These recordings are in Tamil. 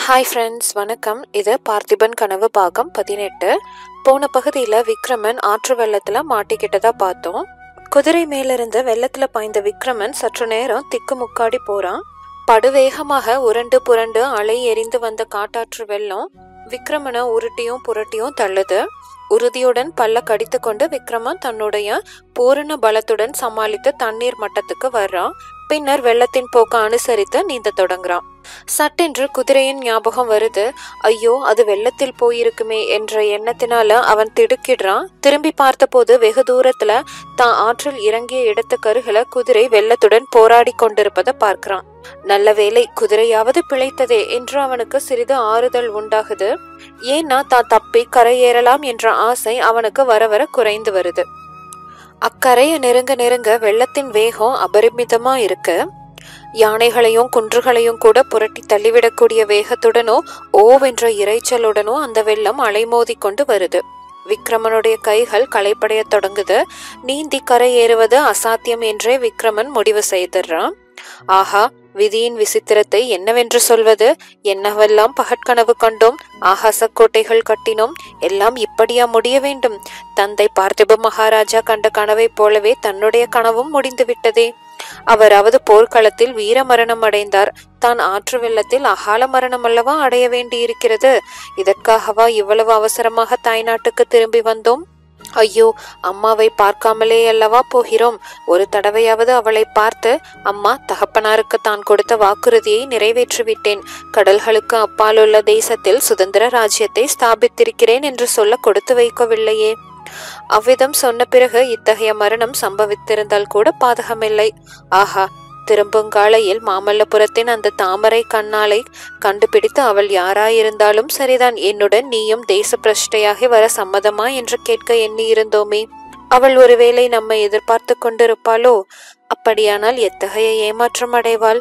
ஹாய் ஃப்ரெண்ட்ஸ், வணக்கம். இது பார்த்திபன் கனவு பாகம் 18. போன பகுதியில் விக்ரமன் ஆற்று வெள்ளத்தில் மாட்டிக்கிட்டதா பார்த்தோம். குதிரை மேலிருந்து வெள்ளத்தில் பாய்ந்த விக்ரமன் சற்று நேரம் திக்கு முக்காடி போகிறான். படுவேகமாக உருண்டு புரண்டு அலை எரிந்து வந்த காட்டாற்று வெள்ளம் விக்ரமனை உருட்டியும் புரட்டியும் தள்ளுது. உறுதியுடன் பல்ல கடித்து கொண்டு விக்ரமன் தன்னுடைய பூரண பலத்துடன் சமாளித்து தண்ணீர் மட்டத்துக்கு வர்றான். பின்னர் வெள்ளத்தின் போக்க அனுசரித்து நீந்த தொடங்குறான். சட்டென்று குதிரையின் ஞாபகம் வருது. ஐயோ, அது வெள்ளத்தில் போயிருக்குமே என்ற எண்ணத்தினால அவன் திடுக்கிடுறான். திரும்பி பார்த்தபோது வெகு தூரத்துல தான் ஆற்றில் இறங்கிய இடத்துக்கருகில குதிரை வெள்ளத்துடன் போராடி கொண்டிருப்பதை பார்க்கிறான். நல்ல வேளை, குதிரையாவது பிழைத்ததே என்று அவனுக்கு சிறிது ஆறுதல் உண்டாகுது. ஏன்னா தான் தப்பி கரையேறலாம் என்ற ஆசை அவனுக்கு வர வர குறைந்து வருது. அக்கரையை நெருங்க நெருங்க வெள்ளத்தின் வேகம் அபரிமிதமா இருக்கு. யானைகளையும் குன்றுகளையும் கூட புரட்டி தள்ளிவிடக்கூடிய வேகத்துடனோ ஓவென்ற இறைச்சலுடனோ அந்த வெள்ளம் அலைமோதி கொண்டு வருது. விக்ரமனுடைய கைகள் களைப்படைய தொடங்குது. நீந்தி கரை ஏறுவது அசாத்தியம் என்றே விக்ரமன் முடிவு செய்துறான். ஆஹா, விதியின் விசித்திரத்தை என்னவென்று சொல்வது? என்னவெல்லாம் பகற்கனவு கண்டோம், ஆகாச கோட்டைகள் கட்டினோம், எல்லாம் இப்படியா முடிய வேண்டும்? தந்தை பார்த்திப மகாராஜா கண்ட கனவை போலவே தன்னுடைய கனவும் முடிந்து விட்டதே. அவராவது போர்க்களத்தில் வீர மரணம் அடைந்தார். தான் ஆற்று வெள்ளத்தில் அகால மரணம் அல்லவா அடைய வேண்டி இருக்கிறது? இதற்காகவா இவ்வளவு அவசரமாக தாய்நாட்டுக்கு திரும்பி வந்தோம்? ஐயோ, அம்மாவை பார்க்காமலே அல்லவா போகிறோம். ஒரு தடவையாவது அவளை பார்த்து, அம்மா, தகப்பனாருக்கு தான் கொடுத்த வாக்குறுதியை நிறைவேற்றிவிட்டேன், கடல்களுக்கு அப்பாலுள்ள தேசத்தில் சுதந்திர ராஜ்யத்தை ஸ்தாபித்திருக்கிறேன் என்று சொல்ல கொடுத்து வைக்கவில்லையே. அவ்விதம் சொன்ன பிறகு இத்தகைய மரணம் சம்பவித்திருந்தால் கூட பாதகமில்லை. ஆஹா, திரும்புங்காலையில் மாமல்லபுரத்தின் அந்த தாமரை கண்ணாலை கண்டுபிடித்து அவள் யாராயிருந்தாலும் சரிதான், என்னுடன் நீயும் தேச பிரஷ்டையாகி வர சம்மதமா என்று கேட்க எண்ணி இருந்தோமே. அவள் ஒருவேளை நம்மை எதிர்பார்த்து கொண்டிருப்பாளோ? அப்படியானால் எத்தகைய ஏமாற்றம் அடைவாள்?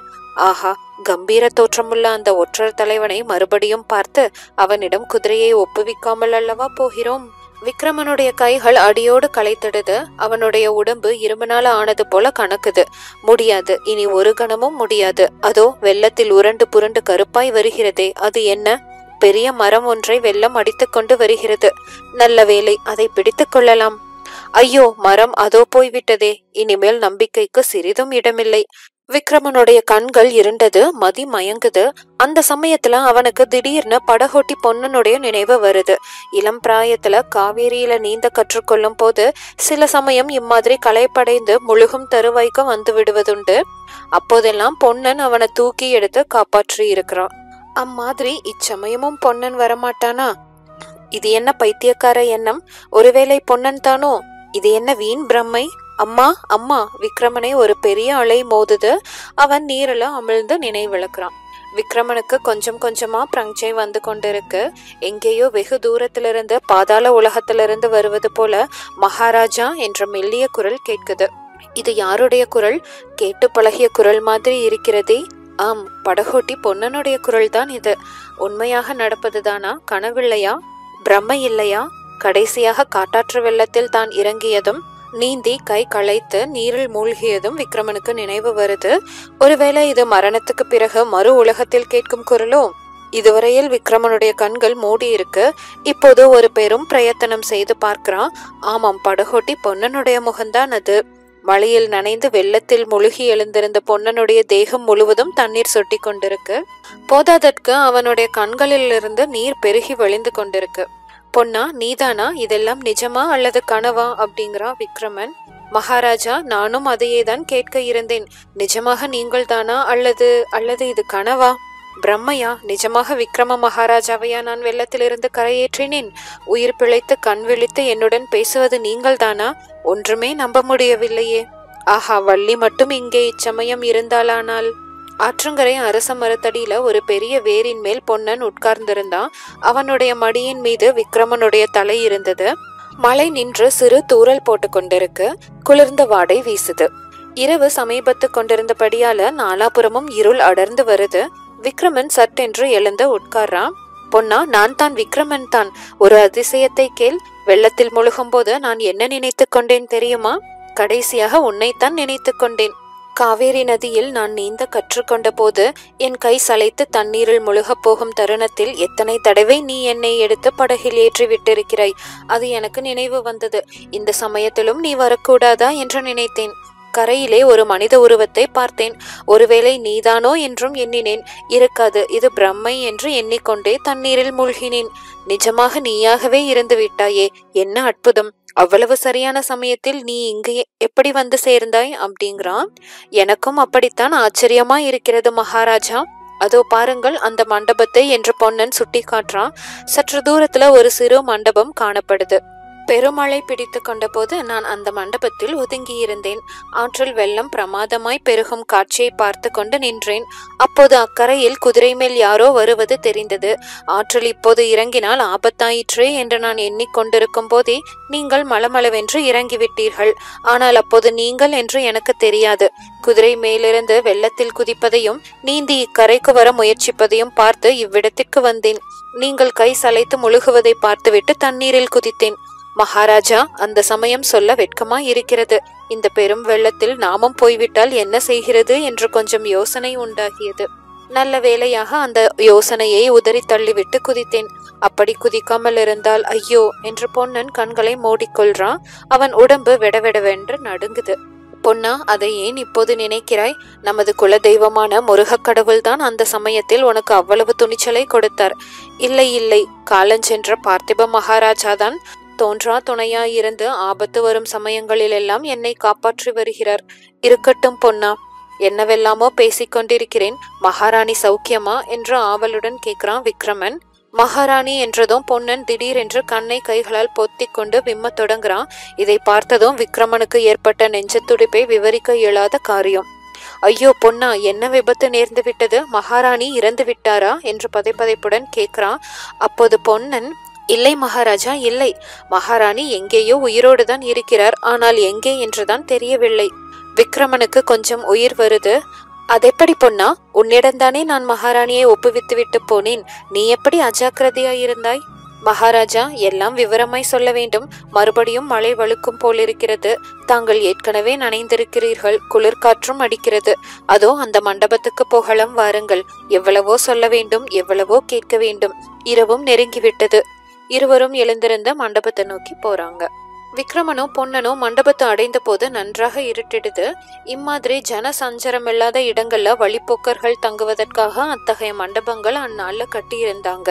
ஆஹா, கம்பீர தோற்றமுள்ள அந்த ஒற்றர் தலைவனை மறுபடியும் பார்த்து அவனிடம் குதிரையை ஒப்புவிக்காமல் அல்லவா போகிறோம். விக்ரமனுடைய கைகள் அடியோடு களைத்திடுது. அவனுடைய உடம்பு இரும்புனால ஆனது போல கணக்குது. முடியாது, இனி ஒரு கணமும் முடியாது. அதோ வெள்ளத்தில் உருண்டு புரண்டு கருப்பாய் வருகிறதே, அது என்ன? பெரிய மரம் ஒன்றை வெள்ளம் அடித்து கொண்டு வருகிறது. நல்ல வேளை, அதை பிடித்து கொள்ளலாம். ஐயோ, மரம் அதோ போய்விட்டதே. இனிமேல் நம்பிக்கைக்கு சிறிதும் இடமில்லை. விக்ரமனுடைய கண்கள் இருண்டது, மதி மயங்குது. அந்த சமயத்துல அவனுக்கு திடீர்னு படகோட்டி பொன்னனுடைய நினைவு வருது. இளம் பிராயத்துல காவேரியில நீந்த கற்றுக்கொள்ளும் போது சில சமயம் இம்மாதிரி களைப்படைந்து முழுகும் தருவாய்க்கு வந்து விடுவதுண்டு. அப்போதெல்லாம் பொன்னன் அவனை தூக்கி எடுத்து காப்பாற்றி இருக்கிறான். அம்மாதிரி இச்சமயமும் பொன்னன் வரமாட்டானா? இது என்ன பைத்தியக்கார எண்ணம்? ஒருவேளை பொன்னன் தானோ? இது என்ன வீண் பிரம்மை? அம்மா, அம்மா! விக்ரமனை ஒரு பெரிய அலை மோதுது. அவன் நீரில் அமிழ்ந்து நினைவிழக்கிறான். விக்ரமனுக்கு கொஞ்சம் கொஞ்சமா பிரஞ்சை வந்து கொண்டிருக்கு. எங்கேயோ வெகு தூரத்திலிருந்து, பாதாள உலகத்திலிருந்து வருவது போல மகாராஜா என்ற மெல்லிய குரல் கேட்குது. இது யாருடைய குரல்? கேட்டு பழகிய குரல் மாதிரி இருக்கிறதே. ஆம், படகோட்டி பொன்னனுடைய குரல் தான் இது. உண்மையாக நடப்பதுதானா? கனவில்லையா? பிரம்மை இல்லையா? கடைசியாக காட்டாற்று வெள்ளத்தில் தான் இறங்கியதும் நீந்தி கை களைத்து நீரில் மூழ்கியதும் விக்ரமனுக்கு நினைவு வருது. ஒருவேளை இது மரணத்துக்கு பிறகு மறு உலகத்தில் கேட்கும் குரலோ? இதுவரையில் விக்ரமனுடைய கண்கள் மூடி இருக்கு. இப்போது ஒரு பெரும் பிரயத்தனம் செய்து பார்க்கிறான். ஆமாம், படகோட்டி பொன்னனுடைய முகம்தான் அது. மழையில் நனைந்து வெள்ளத்தில் முழுகி எழுந்திருந்த பொன்னனுடைய தேகம் முழுவதும் தண்ணீர் சொட்டி கொண்டிருக்கு. போதாதற்கு அவனுடைய கண்களில் இருந்து நீர் பெருகி வழிந்து கொண்டிருக்கு. பொன்னா, நீதானா? இதெல்லாம் நிஜமா அல்லது கனவா அப்படிங்கிறா விக்ரமன். மகாராஜா, நானும் அதையே தான் கேட்க இருந்தேன். நிஜமாக நீங்கள் தானா அல்லது இது கனவா? பிரம்மையா? நிஜமாக விக்ரம மகாராஜாவையா நான் வெள்ளத்திலிருந்து கரையேற்றினேன்? உயிர் பிழைத்து கண் விழித்து என்னுடன் பேசுவது நீங்கள் தானா? ஒன்றுமே நம்ப முடியவில்லையே. ஆஹா, வள்ளி மட்டும் இங்கே இச்சமயம் இருந்தாளானால்! ஆற்றங்கரை அரச மரத்தடியில ஒரு பெரிய வேரின் மேல் பொன்னன் உட்கார்ந்திருந்தான். அவனுடைய மடியின் மீது விக்ரமனுடைய தலை இருந்தது. மழை நின்று சிறு தூறல் போட்டு கொண்டிருக்கு. குளிர்ந்த வாடை வீசுது. இரவு சமீபத்து கொண்டிருந்தபடியால நாலாபுரமும் இருள் அடர்ந்து வருது. விக்ரமன் சட்டென்று எழுந்து உட்கார்றான். பொன்னா, நான் தான் விக்ரமன் தான். ஒரு அதிசயத்தை கேள். வெள்ளத்தில் முழுகும் போது நான் என்ன நினைத்து கொண்டேன் தெரியுமா? கடைசியாக உன்னைத்தான் நினைத்து கொண்டேன். காவேரி நதியில் நான் நீந்த கற்றுக்கொண்ட போது என் கை சளைத்து தண்ணீரில் முழுகப் போகும் தருணத்தில் எத்தனை தடவை நீ என்னை எடுத்து படகில் ஏற்றி விட்டிருக்கிறாய். அது எனக்கு நினைவு வந்தது. இந்த சமயத்திலும் நீ வரக்கூடாதா என்று நினைத்தேன். கரையிலே ஒரு மனித உருவத்தை பார்த்தேன். ஒருவேளை நீதானோ என்றும் எண்ணினேன். இருக்காது, இது பிரம்மை என்று எண்ணிக்கொண்டே தண்ணீரில் மூழ்கினேன். நிஜமாக நீயாகவே இருந்து விட்டாயே, என்ன அற்புதம்! அவ்வளவு சரியான சமயத்தில் நீ இங்கே எப்படி வந்து சேர்ந்தாய் அப்படிங்கிறான். எனக்கும் அப்படித்தான் ஆச்சரியமா இருக்கிறது மகாராஜா. அதோ பாருங்கள் அந்த மண்டபத்தை என்று பொன்னன் சுட்டி காட்டுறான். சற்று தூரத்துல ஒரு சிறு மண்டபம் காணப்படுது. பெருமழை பிடித்து கொண்ட போது நான் அந்த மண்டபத்தில் ஒதுங்கி இருந்தேன். ஆற்றில் வெள்ளம் பிரமாதமாய் பெருகும் காட்சியை பார்த்து கொண்டு நின்றேன். அப்போது அக்கரையில் குதிரை மேல் யாரோ வருவது தெரிந்தது. ஆற்றில் இப்போது இறங்கினால் ஆபத்தாயிற்றே என்று நான் எண்ணிக்கொண்டிருக்கும் போதே நீங்கள் மளமளவென்று இறங்கிவிட்டீர்கள். ஆனால் அப்போது நீங்கள் என்று எனக்கு தெரியாது. குதிரை மேலிருந்து வெள்ளத்தில் குதிப்பதையும் நீந்தி இக்கரைக்கு வர முயற்சிப்பதையும் பார்த்து இவ்விடத்திற்கு வந்தேன். நீங்கள் கை சளைத்து முழுகுவதை பார்த்துவிட்டு தண்ணீரில் குதித்தேன். மகாராஜா, அந்த சமயம் சொல்ல வெட்கமாய் இருக்கிறது. இந்த பெரும் வெள்ளத்தில் நாமும் போய்விட்டால் என்ன செய்கிறது என்று கொஞ்சம் யோசனை உண்டாகியது. நல்ல வேளையாக அந்த யோசனையை உதறி தள்ளிவிட்டு குதித்தேன். அப்படி குதிக்காமல் இருந்தால் ஐயோ என்று பொன்னன் கண்களை மூடிக்கொள்றான். அவன் உடம்பு வெடவெடவென்று நடுங்குது. பொன்னா, அதை ஏன் இப்போது நினைக்கிறாய்? நமது குல தெய்வமான முருகக் கடவுள்தான் அந்த சமயத்தில் உனக்கு அவ்வளவு துணிச்சலை கொடுத்தார். இல்லை இல்லை, காலஞ்சென்ற பார்த்திப மகாராஜாதான் தோன்றா துணையாயிருந்து ஆபத்து வரும் சமயங்களில் எல்லாம் என்னை காப்பாற்றி வருகிறார். இருக்கட்டும் பொன்னா, என்னவெல்லாமோ பேசிக்கொண்டிருக்கிறேன். மகாராணி சௌக்கியமா என்று ஆவலுடன் கேட்கிறான் விக்ரமன். மகாராணி என்றதும் பொன்னன் திடீரென்று கண்ணை கைகளால் பொத்தி கொண்டு விம்ம தொடங்குறான். இதை பார்த்ததும் விக்ரமனுக்கு ஏற்பட்ட நெஞ்ச துடிப்பை விவரிக்க இயலாத காரியம். ஐயோ பொன்னா, என்ன விபத்து நேர்ந்து விட்டது? மகாராணி இறந்து விட்டாரா என்று பதைப்பதைப்புடன் கேட்கிறான். அப்போது பொன்னன், இல்லை மகாராஜா, இல்லை. மகாராணி எங்கேயோ உயிரோடு தான் இருக்கிறார். ஆனால் எங்கே என்றுதான் தெரியவில்லை. விக்ரமனுக்கு கொஞ்சம் உயிர் வருது. அதெப்படி பொன்னா? உன்னிடம்தானே நான் மகாராணியை ஒப்புவித்து விட்டு போனேன். நீ எப்படி அஜாக்கிரதையாயிருந்தாய்? மகாராஜா, எல்லாம் விவரமாய் சொல்ல வேண்டும். மறுபடியும் மழை வழுக்கும் போலிருக்கிறது. தாங்கள் ஏற்கனவே நனைந்திருக்கிறீர்கள். குளிர்காற்றும் அடிக்கிறது. அதோ அந்த மண்டபத்துக்கு போகலாம், வாருங்கள். எவ்வளவோ சொல்ல வேண்டும், எவ்வளவோ கேட்க வேண்டும். இரவும் நெருங்கிவிட்டது. இருவரும் எழுந்திருந்த மண்டபத்தை நோக்கி போறாங்க. விக்ரமனும் பொன்னனும் மண்டபத்தை அடைந்த போது நன்றாக இருட்டிடுது. இம்மாதிரி ஜன சஞ்சரம் இல்லாத இடங்கள்ல வழிப்போக்கர்கள் தங்குவதற்காக அத்தகைய மண்டபங்கள் அந்நாள்ல கட்டியிருந்தாங்க.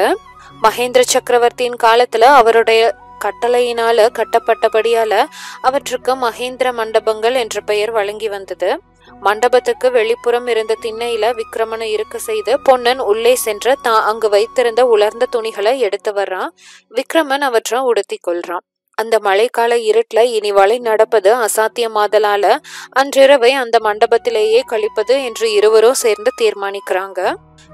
மகேந்திர சக்கரவர்த்தியின் காலத்துல அவருடைய கட்டளையினால கட்டப்பட்டபடியால அவற்றுக்கு மகேந்திர மண்டபங்கள் என்ற பெயர் வழங்கி வந்தது. மண்டபத்துக்கு வெளிப்புறம் இருந்த திண்ணையில விக்ரமனை இருக்க செய்து பொன்னன் உள்ளே சென்று அங்கு வைத்திருந்த உலர்ந்த துணிகளை எடுத்து வர்றான். விக்ரமன் அவற்றை உடுத்தி கொள்றான். அந்த மழைக்கால இருட்டுல இனி வழி நடப்பது அசாத்தியமாதலால அன்றிரவை அந்த மண்டபத்திலேயே கழிப்பது என்று இருவரும் சேர்ந்து தீர்மானிக்கிறாங்க.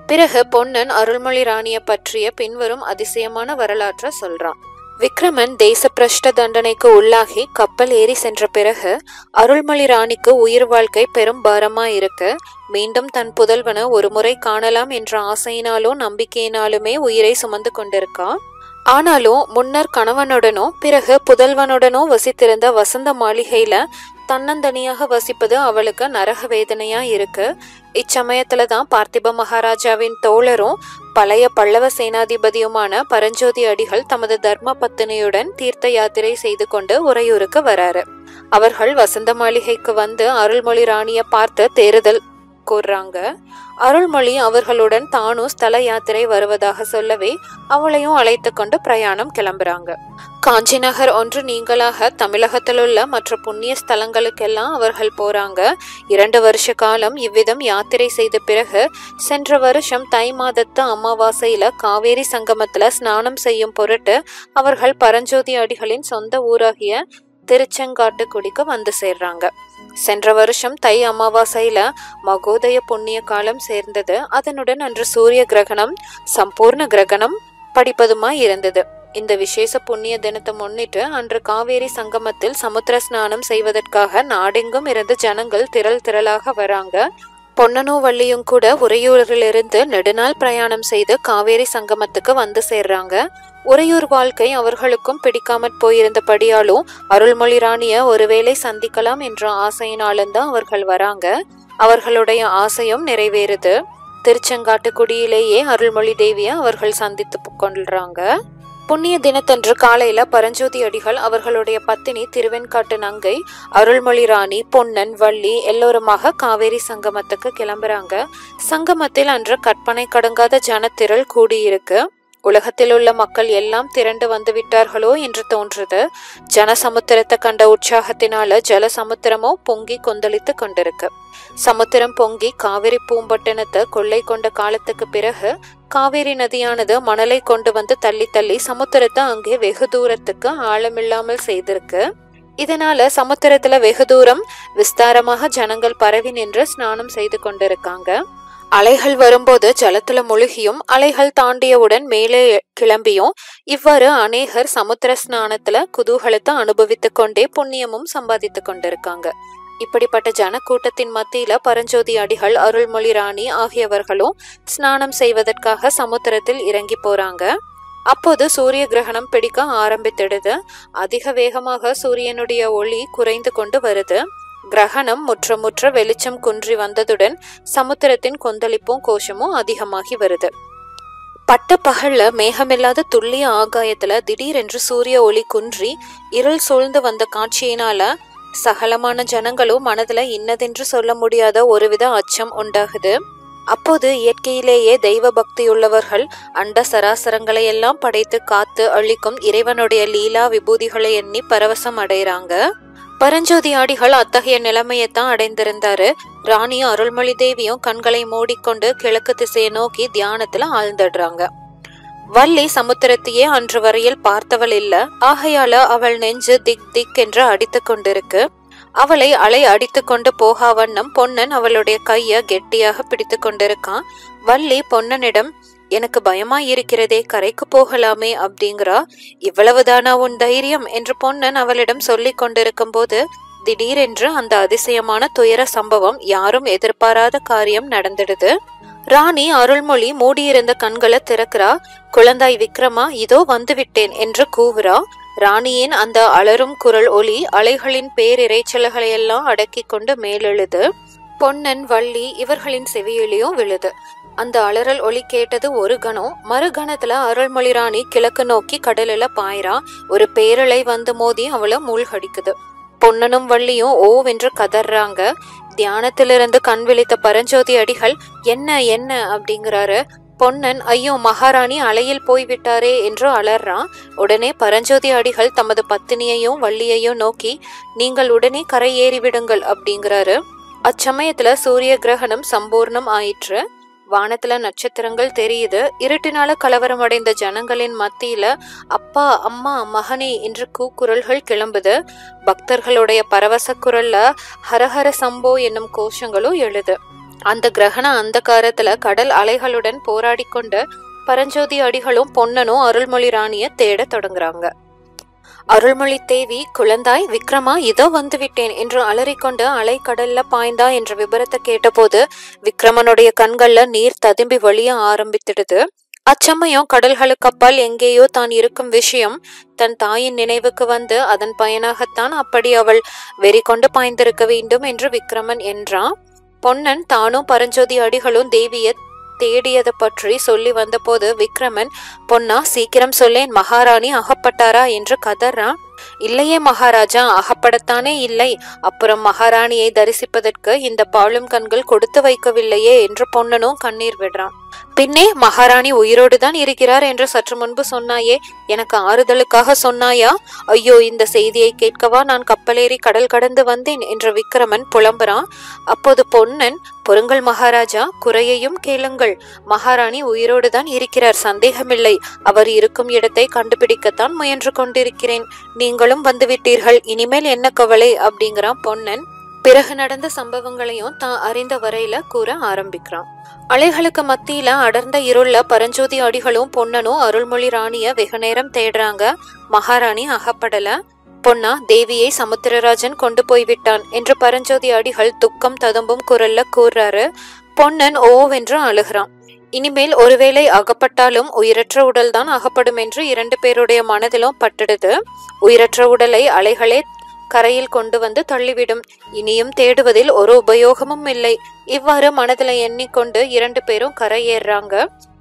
பிறகு பொன்னன் அருள்மொழி ராணிய பற்றிய பின்வரும் அதிசயமான வரலாற்றை சொல்றான். விக்ரமன் தேச பிரஷ்ட தண்டனைக்கு உள்ளாகி கப்பல் ஏறி சென்ற பிறகு அருள்மொழி ராணிக்கு உயிர் வாழ்க்கை பெரும் பாரமா இருக்கு. மீண்டும் தன் புதல்வனை ஒரு முறை காணலாம் என்ற ஆசையினாலும் நம்பிக்கையினாலுமே உயிரை சுமந்து கொண்டிருக்கா. ஆனாலும் முன்னர் கணவனுடனோ பிறகு புதல்வனுடனோ வசித்திருந்த வசந்த மாளிகையில தன்னந்தனியாக வசிப்பது அவளுக்கு நரக வேதனையா இருக்கு. இச்சமயத்துலதான் பார்த்திப மகாராஜாவின் தோழரும் பழைய பல்லவ சேனாதிபதியுமான பரஞ்சோதி அடிகள் தமது தர்ம பத்தினியுடன் தீர்த்த யாத்திரை செய்து கொண்டு உறையூருக்கு வராரு. அவர்கள் வசந்த மாளிகைக்கு வந்து அருள்மொழி ராணிய பார்த்து தேறுதல் கூறுறாங்க. அருள்மொழி அவர்களுடன் தானும் ஸ்தல யாத்திரை வருவதாக சொல்லவே அவளையும் அழைத்து கொண்டு பிரயாணம் கிளம்புறாங்க. காஞ்சி நகர் ஒன்று நீங்களாக தமிழகத்தில் உள்ள மற்ற புண்ணிய ஸ்தலங்களுக்கெல்லாம் அவர்கள் போறாங்க. 2 வருஷ காலம் இவ்விதம் யாத்திரை செய்த பிறகு சென்ற வருஷம் தை மாதத்து அமாவாசையில காவேரி சங்கமத்துல ஸ்நானம் செய்யும் பொருட்டு அவர்கள் பரஞ்சோதி அடிகளின் சொந்த ஊராகிய திருச்செங்காட்டுக்குடிக்கு வந்து சேர்றாங்க. சென்ற வருஷம் தை அமாவாசையில மகோதய புண்ணிய காலம் சேர்ந்தது. அதனுடன் அன்று சூரிய கிரகணம் சம்பூர்ண கிரகணம் படிப்பதுமாய் இருந்தது. இந்த விசேஷ புண்ணிய தினத்தை முன்னிட்டு அன்று காவேரி சங்கமத்தில் சமுத்திர ஸ்நானம் செய்வதற்காக நாடெங்கும் இருந்து ஜனங்கள் திரளாக வராங்க. பொன்னனும் வள்ளியும் கூட உறையூரிலிருந்து நெடுநாள் பிரயாணம் செய்து காவேரி சங்கமத்துக்கு வந்து சேர்றாங்க. உறையூர் வாழ்க்கை அவர்களுக்கும் பிடிக்காமற் போயிருந்தபடியாலும் அருள்மொழி ராணிய ஒருவேளை சந்திக்கலாம் என்ற ஆசையினாலும் தான் அவர்கள் வராங்க. அவர்களுடைய ஆசையும் நிறைவேறுது. திருச்செங்காட்டுக்குடியிலேயே அருள்மொழி தேவியை அவர்கள் சந்தித்து கொள்றாங்க. புண்ணிய தினத்தன்று காலையில பரஞ்சோதி அடிகள் அவர்களுடைய பத்தினி திருவெண்காட்டு நங்கை அருள்மொழி ராணி, பொன்னன், வள்ளி எல்லோருமாக காவேரி சங்கமத்துக்கு கிளம்புறாங்க. சங்கமத்தில் அன்று கற்பனை கடங்காத ஜனத்திரள் கூடியிருக்கு. உலகத்தில் உள்ள மக்கள் எல்லாம் திரண்டு வந்து விட்டார்களோ என்று தோன்றுது. ஜனசமுத்திரத்தை கண்ட உற்சாகத்தினால ஜல சமுத்திரமோ பொங்கி கொந்தளித்து கொண்டிருக்கு. சமுத்திரம் பொங்கி காவிரி பூம்பட்டினத்தை கொள்ளை கொண்ட காலத்துக்கு பிறகு காவேரி நதியானது மணலை கொண்டு வந்து தள்ளி தள்ளி சமுத்திரத்தை அங்கே வெகு தூரத்துக்கு ஆழமில்லாமல் செய்திருக்கு. இதனால சமுத்திரத்துல வெகு தூரம் விஸ்தாரமாக ஜனங்கள் பரவி நின்று ஸ்நானம் செய்து கொண்டிருக்காங்க. அலைகள் வரும்போது ஜலத்துல முழுகியும் அலைகள் தாண்டியவுடன் மேலே கிளம்பியும் இவ்வாறு அநேகர் சமுத்திர ஸ்நானத்துல குதூகலத்தை அனுபவித்து கொண்டே புண்ணியமும் சம்பாதித்து கொண்டிருக்காங்க. இப்படிப்பட்ட ஜனக்கூட்டத்தின் மத்தியில பரஞ்சோதி அடிகள், அருள்மொழி ராணி ஆகியவர்களும் ஸ்நானம் செய்வதற்காக சமுத்திரத்தில் இறங்கி போறாங்க. அப்போது சூரிய கிரகணம் பிடிக்க ஆரம்பித்திடுது. அதிக வேகமாக சூரியனுடைய ஒளி குறைந்து கொண்டு வருது. கிரகணம் முற்ற வெளிச்சம் குன்றி வந்ததுடன் சமுத்திரத்தின் கொந்தளிப்பும் கோஷமும் அதிகமாகி வருது. பட்ட பகல்ல மேகமில்லாத துல்லிய ஆகாயத்துல திடீரென்று சூரிய ஒளி குன்றி இருள் சூழ்ந்து வந்த காட்சியினால சகலமான ஜனங்களும் மனதுல இன்னதென்று சொல்ல முடியாத ஒருவித அச்சம் உண்டாகுது. அப்போது இயற்கையிலேயே தெய்வ பக்தியுள்ளவர்கள் அண்ட சராசரங்களை எல்லாம் படைத்து காத்து அழிக்கும் இறைவனுடைய லீலா விபூதிகளை எண்ணி பரவசம் அடைகிறாங்க. பரஞ்சோதி ஆடிகள் அத்தகைய நிலைமையைத்தான் அடைந்திருந்தாரு. ராணி அருள்மொழி தேவியும் கண்களை மூடிக்கொண்டு கிழக்கு திசையை நோக்கி தியானத்துல ஆழ்ந்துடுறாங்க. வள்ளி சமுத்திரத்தையே அன்று வரையில் பார்த்தவள் இல்ல. ஆகையால அவள் நெஞ்சு திக் திக் என்று அடித்து கொண்டிருக்கு. அவளை அலை அடித்து கொண்டு போகா வண்ணம் பொன்னன் அவளுடைய கைய கெட்டியாக பிடித்து கொண்டிருக்கான். வள்ளி பொன்னனிடம், எனக்கு பயமா இருக்கிறதே, கரைக்கு போகலாமே அப்படிங்கிறா. இவ்வளவுதானா உன் தைரியம் என்று பொன்னன் அவளிடம் சொல்லி கொண்டிருக்கும் போது திடீரென்று அந்த அதிசயமான துயர சம்பவம், யாரும் எதிர்பாராத காரியம் நடந்துடுது. ராணி அருள்மொழி மூடியிருந்த கண்களை திறக்கிறா. குழந்தாய் விக்ரமா, இதோ வந்துவிட்டேன் என்று கூவுறா. ராணியின் அந்த அலரும் குரல் ஒலி அலைகளின் பேரிரைச்சல்களையெல்லாம் அடக்கி கொண்டு மேலெழுது. பொன்னன், வள்ளி இவர்களின் செவியிலையும் விழுது. அந்த அலறல் ஒலி கேட்டது ஒரு கணம். மறுகணத்துல அருள்மொழி ராணி கிழக்கு நோக்கி கடலில பாயிரா. ஒரு பேரலை வந்து மோதி அவளை மூழ்கடிக்குது. பொன்னனும் வள்ளியும் ஓவென்று கதறாங்க. தியானத்திலிருந்து கண் விழித்த பரஞ்சோதி அடிகள், என்ன என்ன அப்படிங்கிறாரு. பொன்னன், ஐயோ மகாராணி அலையில் போய்விட்டாரே என்று அலறான். உடனே பரஞ்சோதி அடிகள் தமது பத்தினியையும் வள்ளியையும் நோக்கி, நீங்கள் உடனே கரை ஏறிவிடுங்கள் அப்படிங்கிறாரு. அச்சமயத்துல சூரிய கிரகணம் சம்பூர்ணம் ஆயிற்று. வானத்துல நட்சத்திரங்கள் தெரியுது. இருட்டினால கலவரம் அடைந்த ஜனங்களின் மத்தியில அப்பா, அம்மா, மகனே என்று கூக்குரல்கள் கிளம்புது. பக்தர்களுடைய பரவச குரல்ல ஹரஹர சம்போ என்னும் கோஷங்களும் எழுது. அந்த கிரகண அந்தகாரத்துல கடல் அலைகளுடன் போராடி கொண்டு பரஞ்சோதி அடிகளும் பொன்னனும் அருள்மொழி ராணிய தேட தொடங்குறாங்க. அருள்மொழி தேவி, குழந்தாய் விக்ரமா, இதோ வந்து விட்டேன் என்று அலறிக்கொண்டு அலை கடல்ல பாய்ந்தா என்ற விபரத்தை கேட்டபோது விக்ரமனுடைய கண்கள்ல நீர் ததும்பி வழிய ஆரம்பித்திடுது. அச்சமயம் கடல்களுக்கு அப்பால் எங்கேயோ தான் இருக்கும் விஷயம் தன் தாயின் நினைவுக்கு வந்து அதன் பயனாகத்தான் அப்படி அவள் வெறி கொண்டு பாய்ந்திருக்க வேண்டும் என்று விக்ரமன் என்றான். பொன்னன் தானும் பரஞ்சோதி அடிகளும் தேவிய தேடியதை பற்றி சொல்லி வந்த போது விக்ரமன், பொன்னா சீக்கிரம் சொல்லேன், மகாராணி அகப்பட்டாரா என்று கதறான். இல்லையே மகாராஜா, அகப்படத்தானே இல்லை. அப்புறம் மகாராணியை தரிசிப்பதற்கு இந்த பாழும் கண்கள் கொடுத்து வைக்கவில்லையே என்று பொன்னனும் கண்ணீர் விடுறான். பின்னே மகாராணி உயிரோடு தான் இருக்கிறார் என்று சற்று முன்பு சொன்னாயே, எனக்கு ஆறுதலுக்காக சொன்னாயா? ஐயோ, இந்த செய்தியை கேட்கவா நான் கப்பலேறி கடல் கடந்து வந்தேன் என்று விக்ரமன் புலம்புறான். அப்போது பொன்னன், பொறுங்கள் மகாராஜா, குறையையும் கேளுங்கள். மகாராணி உயிரோடு தான் இருக்கிறார், சந்தேகமில்லை. அவர் இருக்கும் இடத்தை கண்டுபிடிக்கத்தான் முயன்று கொண்டிருக்கிறேன். நீங்களும் வந்துவிட்டீர்கள், இனிமேல் என்ன கவலை அப்படிங்கிறான் பொன்னன். பிறகு நடந்த சம்பவங்களையும் தான் அறிந்த வரையில கூற ஆரம்பிக்கிறான். அலைகளுக்கு மத்தியில அடர்ந்த இருள பரஞ்சோதி அடிகளும் பொன்னனும் அருள்மொழி ராணிய வெகு நேரம் தேடுறாங்க. மகாராணி அகப்படல. பொன்னா, தேவியை சமுத்திரராஜன் கொண்டு போய்விட்டான் என்று பரஞ்சோதி அடிகள் துக்கம் ததும்பும் குரல்ல கூறுறாரு. பொன்னன் ஓவென்று அழுகிறான். இனிமேல் ஒருவேளை அகப்பட்டாலும் உயிரற்ற உடல் தான் அகப்படும் என்று இரண்டு பேருடைய மனதிலும் பட்டுடுது. உயிரற்ற உடலை அலைகளே கரையில் கொண்டு வந்து தள்ளிவிடும். இனியும் தேடுவதில் ஒரு உபயோகமும் இல்லை. இவ்வாறு மனதுல எண்ணிக்கொண்டு 2 பேரும் கரை ஏறுறாங்க.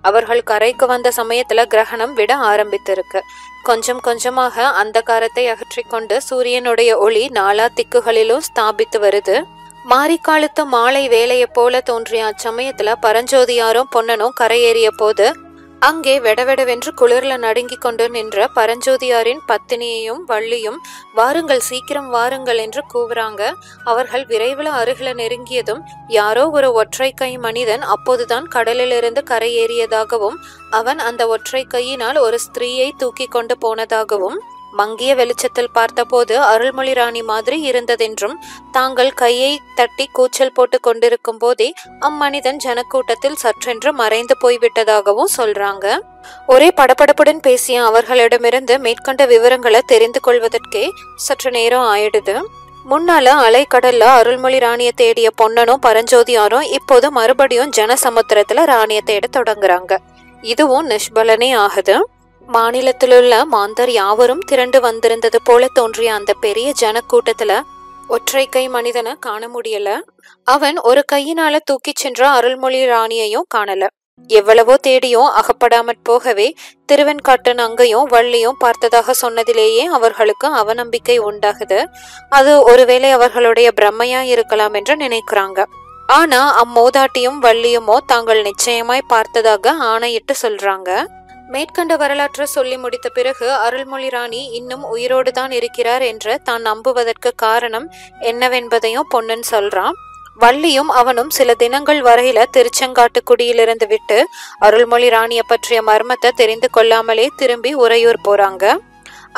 அவர்கள் கரைக்கு வந்த சமயத்துல கிரகணம் விட ஆரம்பித்திருக்கு. கொஞ்சம் கொஞ்சமாக அந்தகாரத்தை அகற்றிக்கொண்டு சூரியனுடைய ஒளி நாலா திக்குகளிலும் ஸ்தாபித்து வருது. மாரிக்காலத்து மாலை வேலையை போல தோன்றிய அச்சமயத்துல பரஞ்சோதியாரும் பொன்னனும் கரையேறிய போது அங்கே வெடவெடவென்று குளிர்ல நடுங்கி கொண்டு நின்ற பரஞ்சோதியாரின் பத்தினியையும் வள்ளியும் வாருங்கள், சீக்கிரம் வாருங்கள் என்று கூவுறாங்க. அவர்கள் விரைவில் அருகில நெருங்கியதும் யாரோ ஒரு ஒற்றை கை மனிதன் அப்போதுதான் கடலிலிருந்து கரையேறியதாகவும் அவன் அந்த ஒற்றை கையினால் ஒரு ஸ்திரீயை தூக்கி கொண்டு போனதாகவும் மங்கிய வெளிச்சத்தில் பார்த்தபோது அருள்மொழி ராணி மாதிரி இருந்ததென்றும் தாங்கள் கையை தட்டி கூச்சல் போட்டு கொண்டிருக்கும் போதே அம்மனிதன் ஜனக்கூட்டத்தில் சற்றென்று மறைந்து போய்விட்டதாகவும் சொல்றாங்க. ஒரே படபடப்புடன் பேசிய அவர்களிடமிருந்து மேற்கண்ட விவரங்களை தெரிந்து கொள்வதற்கே சற்று நேரம் ஆயிடுது. முன்னால அலைக்கடல்ல அருள்மொழி ராணிய தேடிய பொன்னனும் பரஞ்சோதியாரும் இப்போது மறுபடியும் ஜனசமுத்திரத்துல ராணிய தேட தொடங்குறாங்க. இதுவும் நிஷ்பலனே ஆகுது. மாநிலத்திலுள்ள மாந்தர் யாவரும் திரண்டு வந்திருந்தது போல தோன்றிய அந்த பெரிய ஜனக்கூட்டத்துல ஒற்றை கை மனிதனை காண முடியல. அவன் ஒரு கையினால தூக்கி சென்ற அருள்மொழி ராணியையும் காணல. எவ்வளவோ தேடியும் அகப்படாமற் போகவே திருவெண்காட்டன் அங்கையும் வள்ளியும் பார்த்ததாக சொன்னதிலேயே அவர்களுக்கு அவநம்பிக்கை உண்டாகுது. அது ஒருவேளை அவர்களுடைய பிரம்மையா இருக்கலாம் என்று நினைக்கிறாங்க. ஆனா அம்மோதாட்டியும் வள்ளியுமோ தாங்கள் நிச்சயமாய் பார்த்ததாக ஆணையிட்டு சொல்றாங்க. மேற்கண்ட வரலாற்றை சொல்லி முடித்த பிறகு அருள்மொழி ராணி இன்னும் உயிரோடு தான் இருக்கிறார் என்று தான் நம்புவதற்கு காரணம் என்னவென்பதையும் பொன்னன் சொல்றான். வள்ளியும் அவனும் சில தினங்கள் வரையில திருச்செங்காட்டுக்குடியிலிருந்து விட்டு அருள்மொழி ராணிய பற்றிய மர்மத்தை தெரிந்து கொள்ளாமலே திரும்பி உறையூர் போறாங்க.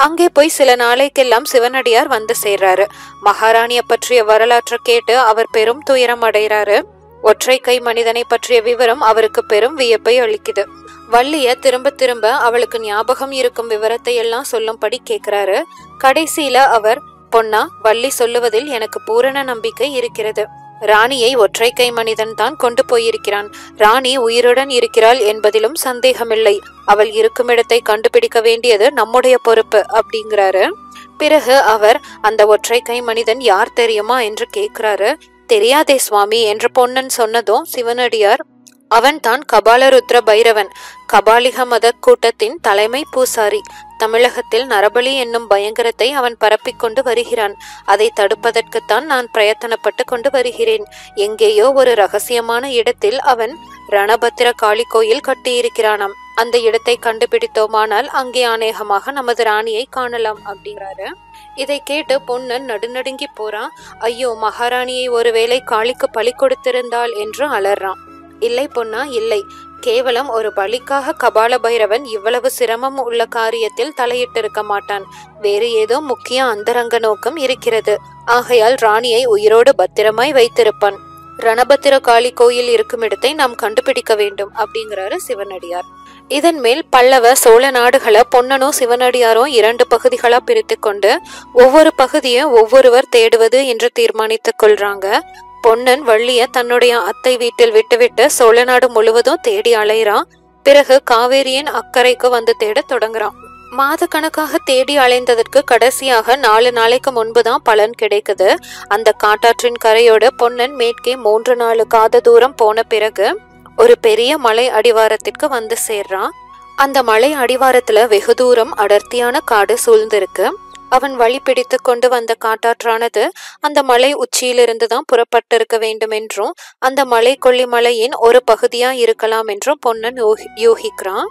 அங்கே போய் சில நாளைக்கெல்லாம் சிவனடியார் வந்து சேர்றாரு. மகாராணிய பற்றிய வரலாற்றை கேட்டு அவர் பெரும் துயரம் அடைகிறாரு. ஒற்றை கை மனிதனை பற்றிய விவரம் அவருக்கு பெரும் வியப்பை அளிக்குது. வள்ளிய திரும்ப திரும்ப அவளுக்கு ஞாபகம் இருக்கும் விவரத்தை எல்லாம் சொல்லும்படி கேட்கிறாரு. கடைசியில அவர், பொன்னா, வள்ளி சொல்லுவதில் எனக்கு பூரண நம்பிக்கை இருக்கிறது. ராணியை ஒற்றை கை மனிதன் தான் கொண்டு போயிருக்கிறான். ராணி உயிருடன் இருக்கிறாள் என்பதிலும் சந்தேகமில்லை. அவள் இருக்கும் இடத்தை கண்டுபிடிக்க வேண்டியது நம்முடைய பொறுப்பு அப்படிங்கிறாரு. பிறகு அவர், அந்த ஒற்றை கை மனிதன் யார் தெரியுமா என்று கேட்கிறாரு. தெரியாதே சுவாமி என்று பொன்னன் சொன்னதும் சிவனடியார், அவன் தான் கபாலருத்ர பைரவன், கபாலிக மத கூட்டத்தின் தலைமை பூசாரி. தமிழகத்தில் நரபலி என்னும் பயங்கரத்தை அவன் பரப்பிக்கொண்டு வருகிறான். அதை தடுப்பதற்குத்தான் நான் பிரயத்தனப்பட்டு கொண்டு வருகிறேன். எங்கேயோ ஒரு ரகசியமான இடத்தில் அவன் ரணபத்திர காளி கோயில் கட்டியிருக்கிறானாம். அந்த இடத்தை கண்டுபிடித்தோமானால் அங்கே அநேகமாக நமது ராணியை காணலாம் அப்படிங்கிறாரு. இதை கேட்டு பொன்னன் நடுநடுங்கி போறான். ஐயோ, மகாராணியை ஒருவேளை காளிக்கு பலி கொடுத்திருந்தாள் என்று அலறான். இல்லை பொன்னா, இல்லை. கேவலம் ஒரு பலிக்காக கபால பைரவன் இவ்வளவு சிரமம் உள்ள காரியத்தில் தலையிட்டிருக்க மாட்டான். வேறு ஏதோ முக்கிய அந்தரங்க நோக்கம் இருக்கிறது. ஆகையால் ராணியை உயிரோடு பத்திரமாய் வைத்திருப்பான். ரணபத்திர காளி கோயில் இருக்கும் இடத்தை நாம் கண்டுபிடிக்க வேண்டும் அப்படிங்கிறாரு சிவனடியார். இதன் மேல் பல்லவ சோழ நாடுகளை பொன்னனும் சிவனடியாரும் 2 பகுதிகளா பிரித்து கொண்டு ஒவ்வொரு பகுதியை ஒவ்வொருவர் தேடுவது என்று தீர்மானித்துக் கொள்றாங்க. பொன்னன் வள்ளிய தன்னுடைய அத்தை வீட்டில் விட்டுவிட்டு சோழ நாடு முழுவதும் தேடி அலைறான். பிறகு காவேரியின் அக்கறைக்கு வந்து தேட தொடங்குறான். மாத கணக்காக தேடி அலைந்ததற்கு கடைசியாக 4 நாளைக்கு முன்புதான் பலன் கிடைக்குது. அந்த காட்டாற்றின் கரையோடு பொன்னன் மேற்கே 3-4 காத தூரம் போன பிறகு ஒரு பெரிய மலை அடிவாரத்திற்கு வந்து சேர்றான். அந்த மலை அடிவாரத்துல வெகு தூரம் அடர்த்தியான காடு சூழ்ந்திருக்கு. அவன் வழி பிடித்து கொண்டு வந்த காட்டாற்றானது அந்த மலை உச்சியிலிருந்து தான் புறப்பட்டிருக்க வேண்டும் என்றும் அந்த மலை கொல்லிமலையின் ஒரு பகுதியா இருக்கலாம் என்றும் பொன்னன் யூகிக்கிறான்.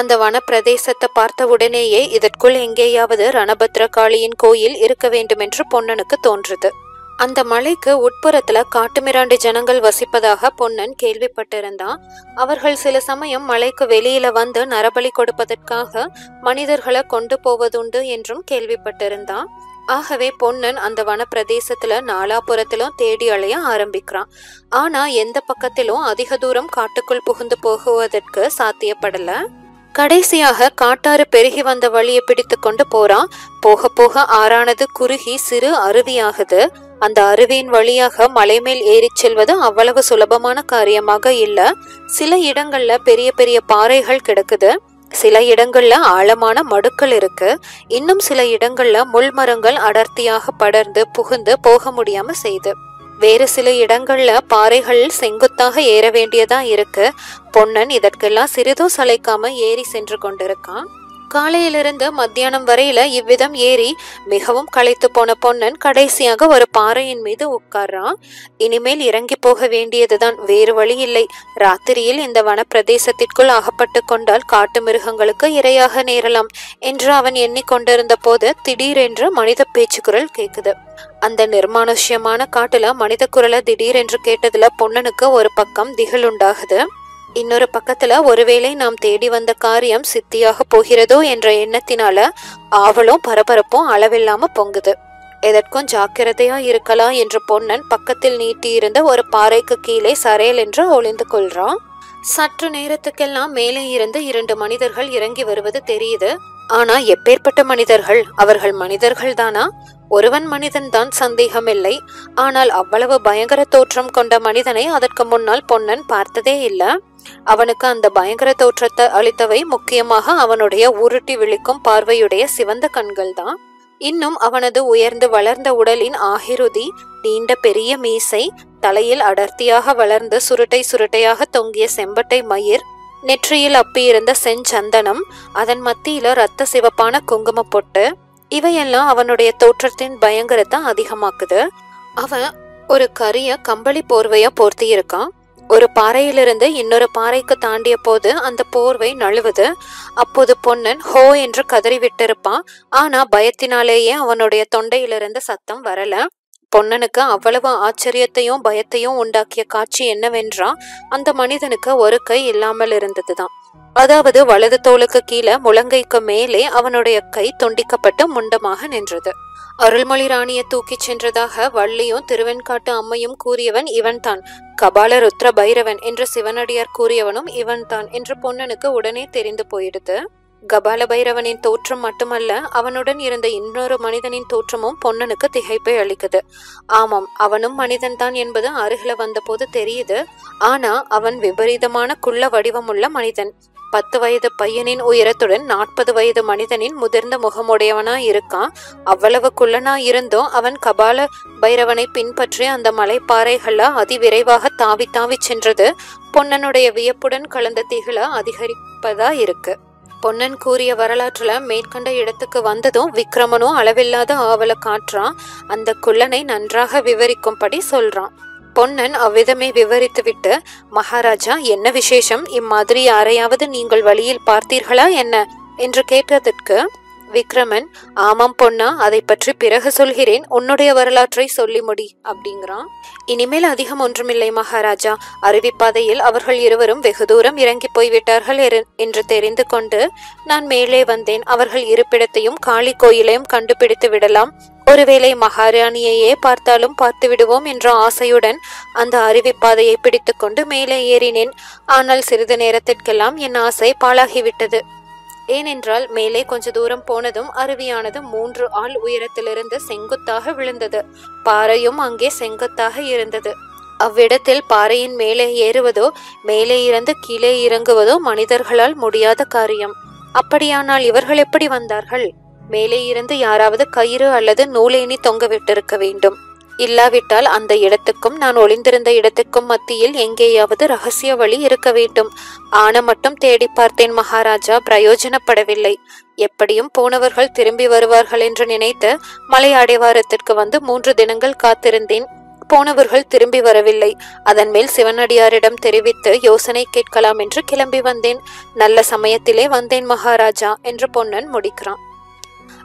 அந்த வன பிரதேசத்தை பார்த்த உடனேயே இதற்குள் எங்கேயாவது ரணபத்ரகாளியின் கோயில் இருக்க வேண்டும் என்று பொன்னனுக்கு தோன்றுது. அந்த மலைக்கு உட்புறத்துல காட்டுமிராண்டி ஜனங்கள் வசிப்பதாக பொன்னன் கேள்விப்பட்டிருந்தான். அவர்கள் சில சமயம் மலைக்கு வெளியில வந்து நரபலி கொடுப்பதற்காக மனிதர்களை கொண்டு போவதுண்டு என்றும் கேள்விப்பட்டிருந்தான். ஆகவே பொன்னன் அந்த வன பிரதேசத்துல நாலாபுரத்திலும் தேடி அலைய ஆரம்பிக்கிறான். ஆனா எந்த பக்கத்திலும் அதிக தூரம் காட்டுக்குள் புகுந்து போகுவதற்கு சாத்தியப்படல. கடைசியாக காட்டாறு பெருகி வந்த வழியை பிடித்து கொண்டு போறான். போக போக ஆறானது குறுகி சிறு அருவியாகுது. அந்த அருவியின் வழியாக மலை மேல் ஏறி செல்வது அவ்வளவு சுலபமான காரியமாக இல்ல. சில இடங்கள்ல பெரிய பெரிய பாறைகள் கிடக்குது. சில இடங்கள்ல ஆழமான மடுக்கள் இருக்கு. இன்னும் சில இடங்கள்ல முள்மரங்கள் அடர்த்தியாக படர்ந்து புகுந்து போக முடியாம செய்யுது. வேறு சில இடங்கள்ல பாறைகள் செங்குத்தாக ஏற வேண்டியதா இருக்கு. பொன்னன் இதற்கெல்லாம் சிறிதும் சளைக்காம ஏறி சென்று கொண்டிருக்கான். காலையிலிருந்து மத்தியானம் வரையில இவ்விதம் ஏறி மிகவும் களைத்து போன பொன்னன் கடைசியாக ஒரு பாறையின் மீது உட்கார்றான். இனிமேல் இறங்கி போக வேண்டியதுதான், வேறு வழி இல்லை. ராத்திரியில் இந்த வனப்பிரதேசத்திற்குள் அகப்பட்டு கொண்டால் காட்டு மிருகங்களுக்கு இரையாக நேரலாம் என்று அவன் எண்ணிக்கொண்டிருந்த போது திடீரென்று மனித பேச்சு குரல் கேக்குது. அந்த நிர்மானுஷ்யமான காட்டுல மனித குரலை திடீரென்று கேட்டதுல பொன்னனுக்கு ஒரு பக்கம் திகில் உண்டாகுது. இன்னொரு பக்கத்துல ஒருவேளை நாம் தேடி வந்த காரியம் சித்தியாக போகிறதோ என்ற எண்ணத்தினால ஆவலும் பரபரப்பும் அளவில்லாம பொங்குது. எதற்கும் ஜாக்கிரதையா இருக்கலாம் என்று பொன்னன் பக்கத்தில் நீட்டியிருந்த ஒரு பாறைக்கு கீழே சரையல் என்று ஒளிந்து கொள்றான். சற்று நேரத்துக்கெல்லாம் மேலே இருந்து 2 மனிதர்கள் இறங்கி வருவது தெரியுது. ஆனா எப்பேற்பட்ட மனிதர்கள்? அவர்கள் மனிதர்கள் தானா? ஒருவன் மனிதன் தான், சந்தேகமில்லை. ஆனால் அவ்வளவு பயங்கர தோற்றம் கொண்ட மனிதனை அதற்கு முன்னால் பொன்னன் பார்த்ததே இல்லை. அவனுக்கு அந்த பயங்கர தோற்றத்தை அளித்தவை முக்கியமாக அவனுடைய உருட்டி விழிக்கும் பார்வையுடைய சிவந்த கண்கள் தான். இன்னும் அவனது உயர்ந்து வளர்ந்த உடலின் ஆகிருதி, நீண்ட பெரிய மீசை, தலையில் அடர்த்தியாக வளர்ந்து சுருட்டை சுருட்டையாக தொங்கிய செம்பட்டை மயிர், நெற்றியில் அப்பியிருந்த செஞ்சந்தனம், அதன் மத்தியில இரத்த சிவப்பான குங்கும பொட்டு, இவையெல்லாம் அவனுடைய தோற்றத்தின் பயங்கரத்தை அதிகமாக்குது. அவன் ஒரு கரிய கம்பளி போர்வைய போர்த்தி இருக்கான். ஒரு பாறையிலிருந்து இன்னொரு பாறைக்கு தாண்டிய போது அந்த போர்வை நழுவுது. அப்போது பொன்னன் ஹோ என்று கதறி விட்டிருப்பான். ஆனா பயத்தினாலேயே அவனுடைய தொண்டையிலிருந்து சத்தம் வரல. பொன்னனுக்கு அவ்வளவு ஆச்சரியத்தையும் பயத்தையும் உண்டாக்கிய காட்சி என்னவென்றா, அந்த மனிதனுக்கு ஒரு கை இல்லாமல் இருந்ததுதான். அதாவது வலது தோளுக்கு கீழே முழங்கைக்கு மேலே அவனுடைய கை துண்டிக்கப்பட்டு முண்டமாக நின்றது. அருள்மொழி ராணியை தூக்கி சென்றதாக வள்ளியும் திருவெண்காட்டு அம்மையும் கூறியவன் இவன்தான். கபால ருத்ர பைரவன் என்று சிவனடியார் கூறியவனும் இவன்தான் என்று பொன்னனுக்கு உடனே தெரிந்து போயிடுது. கபால பைரவனின் தோற்றம் மட்டுமல்ல, அவனுடன் இருந்த இன்னொரு மனிதனின் தோற்றமும் பொன்னனுக்கு திகைப்பை அளிக்குது. ஆமாம், அவனும் மனிதன்தான் என்பது அருகில வந்த போது தெரியுது. ஆனா அவன் விபரீதமான குள்ள வடிவமுள்ள மனிதன். 10 வயது பையனின் உயரத்துடன் 40 வயது மனிதனின் முதிர்ந்த முகமுடையவனா இருக்கான். அவ்வளவு குள்ளனா இருந்தும் அவன் கபால பைரவனை பின்பற்றி அந்த மலைப்பாறைகள அதிவிரைவாக தாவி தாவி சென்றது பொன்னனுடைய வியப்புடன் கலந்த திகில அதிகரிப்பதா இருக்கு. பொன்னன் கூறிய வரலாற்றுல மேற்கண்ட இடத்துக்கு வந்ததும் விக்ரமனும் அளவில்லாத ஆவல காட்டுறான். அந்த குள்ளனை நன்றாக விவரிக்கும்படி சொல்றான். பொன்னன் அவ்விதமே விவரித்துவிட்டு, மகாராஜா, என்ன விசேஷம்? இம்மாதிரி யாரையாவது நீங்கள் வழியில் பார்த்தீர்களா என்ன என்று கேட்டதற்கு விக்ரமன், ஆமாம் பொன்னா, அதை பற்றி பிறகு சொல்கிறேன், உன்னுடைய வரலாற்றை சொல்லி முடி அப்படிங்கிறான். இனிமேல் அதிகம் ஒன்றுமில்லை மகாராஜா. அருவிப்பாதையில் அவர்கள் இருவரும் வெகு தூரம் இறங்கி போய்விட்டார்கள் என்று தெரிந்து கொண்டு நான் மேலே வந்தேன். அவர்கள் இருப்பிடத்தையும் காளி கோயிலையும் கண்டுபிடித்து விடலாம், ஒருவேளை மகாராணியையே பார்த்தாலும் பார்த்து விடுவோம் என்ற ஆசையுடன் அந்த அருவிப்பாதையை பிடித்து கொண்டு மேலே ஏறினேன். ஆனால் சிறிது நேரத்திற்கெல்லாம் என் ஆசை பாழாகிவிட்டது. ஏனென்றால் மேலே கொஞ்ச தூரம் போனதும் அருவியானது 3 ஆள் உயரத்திலிருந்து செங்குத்தாக விழுந்தது. பாறையும் அங்கே செங்குத்தாக இருந்தது. அவ்விடத்தில் பாறையின் மேலே ஏறுவதோ மேலே இருந்து கீழே இறங்குவதோ மனிதர்களால் முடியாத காரியம். அப்படியானால் இவர்கள் எப்படி வந்தார்கள்? மேலே இருந்து யாராவது கயிறு அல்லது நூலேணி தொங்க விட்டிருக்க வேண்டும். இல்லாவிட்டால் அந்த இடத்துக்கும் நான் ஒளிந்திருந்த இடத்துக்கும் மத்தியில் எங்கேயாவது ரகசிய வழி இருக்க வேண்டும். ஆன மட்டும் தேடி பார்த்தேன் மகாராஜா, பிரயோஜனப்படவில்லை. எப்படியும் போனவர்கள் திரும்பி வருவார்கள் என்று நினைத்து மலை அடிவாரத்திற்கு வந்து 3 தினங்கள் காத்திருந்தேன். போனவர்கள் திரும்பி வரவில்லை. அதன் மேல் சிவனடியாரிடம் தெரிவித்து யோசனை கேட்கலாம் என்று கிளம்பி வந்தேன். நல்ல சமயத்திலே வந்தேன் மகாராஜா என்று பொன்னன் முடிக்கிறான்.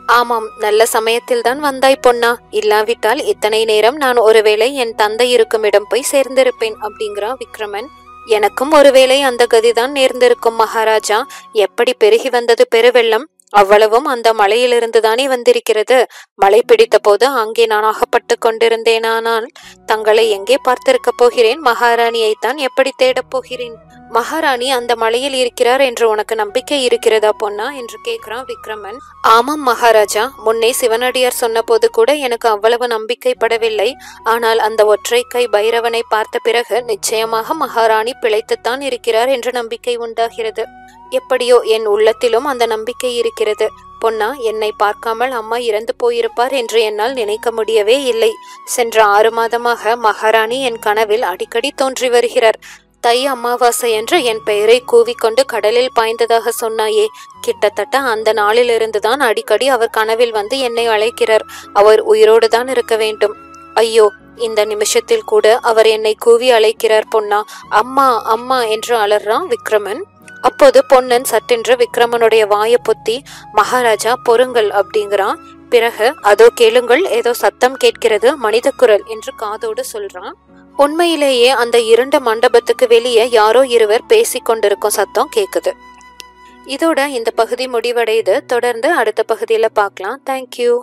ஆமாம், நல்ல சமயத்தில் தான் வந்தாய் பொன்னா. இல்லாவிட்டால் இத்தனை நேரம் நான் ஒருவேளை என் தந்தை இருக்கும் இடம் போய் சேர்ந்திருப்பேன் அப்படிங்கிறான் விக்ரமன். எனக்கும் ஒருவேளை அந்த கதிதான் நேர்ந்திருக்கும் மகாராஜா. எப்படி பெருகி வந்தது பெருவெள்ளம்? அவ்வளவும் அந்த மலையிலிருந்து தானே வந்திருக்கிறது. மழை பிடித்த போது அங்கே நான் அகப்பட்டு கொண்டிருந்தேனானால் தங்களை எங்கே பார்த்திருக்க போகிறேன்? மகாராணியைத்தான் எப்படி தேடப் போகிறேன்? மகாராணி அந்த மலையில் இருக்கிறார் என்று உனக்கு நம்பிக்கை இருக்கிறதா பொன்னா என்று கேட்கிறான் விக்ரமன். ஆமாம் மகாராஜா, முன்னே சிவனடியார் சொன்ன போது கூட எனக்கு அவ்வளவு நம்பிக்கைப்படவில்லை. ஆனால் அந்த ஒற்றை கை பைரவனை பார்த்த பிறகு நிச்சயமாக மகாராணி பிழைத்துத்தான் இருக்கிறார் என்ற நம்பிக்கை உண்டாகிறது. எப்படியோ என் உள்ளத்திலும் அந்த நம்பிக்கை இருக்கிறது. பொன்னா, என்னை பார்க்காமல் அம்மா இறந்து போயிருப்பார் என்று என்னால் நினைக்க முடியவே இல்லை. சென்ற 6 மாதமாக மகாராணி என் கனவில் அடிக்கடி தோன்றி வருகிறார். தை அமாவாசை என்று என் பெயரை கூவிக்கொண்டு கடலில் பாய்ந்ததாக சொன்னாயே, கிட்டத்தட்ட அந்த நாளிலிருந்துதான் அடிக்கடி அவர் கனவில் வந்து என்னை அழைக்கிறார். அவர் உயிரோடு தான் இருக்க வேண்டும். ஐயோ, இந்த நிமிஷத்தில் கூட அவர் என்னை கூவி அழைக்கிறார். பொன்னா, அம்மா அம்மா என்று அலறான் விக்ரமன். அப்போது பொன்னன் சட்டென்று விக்ரமனுடைய வாயை பொத்தி, மகாராஜா பொறுங்கள் அப்படிங்கிறான். பிறகு, அதோ கேளுங்கள், ஏதோ சத்தம் கேட்கிறது, மனித குரல் என்று காதோடு சொல்றான். உண்மையிலேயே அந்த இருண்ட மண்டபத்துக்கு வெளியே யாரோ இருவர் பேசிக் கொண்டிருக்கும் சத்தம் கேக்குது. இதோட இந்த பகுதி முடிவடையுது. தொடர்ந்து அடுத்த பகுதியில பார்க்கலாம். தேங்க்யூ.